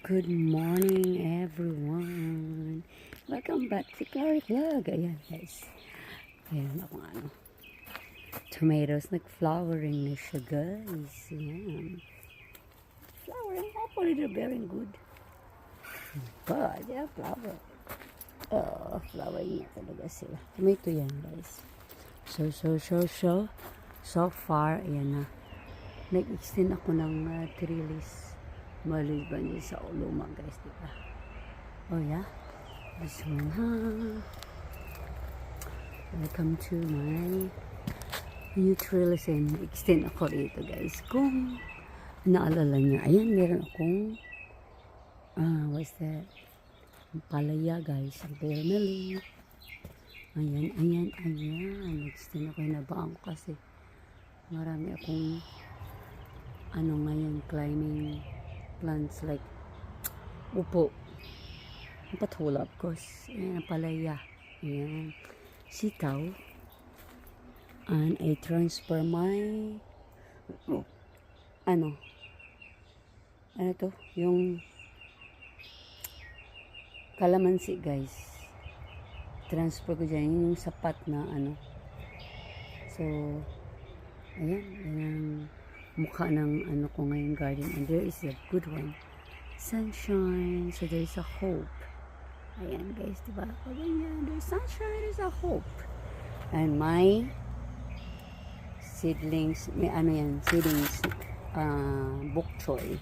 Good morning, everyone. Welcome back to Clary Vlog. Ayan, guys. Ayan ako tomatoes nag-flowering na siya, guys. Ayan. Flowering. Hopefully they're very good. But, yeah, flower. Oh, flowering na talaga sila. Tomato yan, guys. So far, ayan na. Nag-extend ako ng trellis. Maliban din sa luma, guys, diba? Oh, yeah. This one, ha? Welcome to my new trellis and extend ako dito, guys. Kung naalala nyo, ayan, meron akong what's that? Palaya, guys. Vermely. Ayan. Extend ako yung nabaan ko kasi marami akong ngayon, climbing plants like upo. Patula, of course. Ayan, palaya. Ayan. Sitaw. And I transfer my ano to? Yung kalamansi, guys. Transfer ko dyan. Yung sapat na So, ayan. Ayan mukha ng ko ngayong garden, and there is a good one, sunshine, so there is a hope. Ayan, guys, diba? Ayan, there's sunshine, there's a hope. And my seedlings, seedlings, bok choy,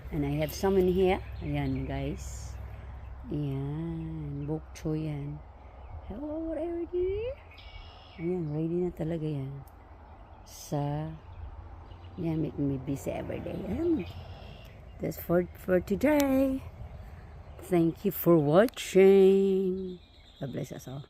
and I have some in here. Ayan, guys, ayan, bok choy yan. Hello, ready? Ayan, ready na talaga yan sa make me busy every day. That's for today. Thank you for watching. God bless us all.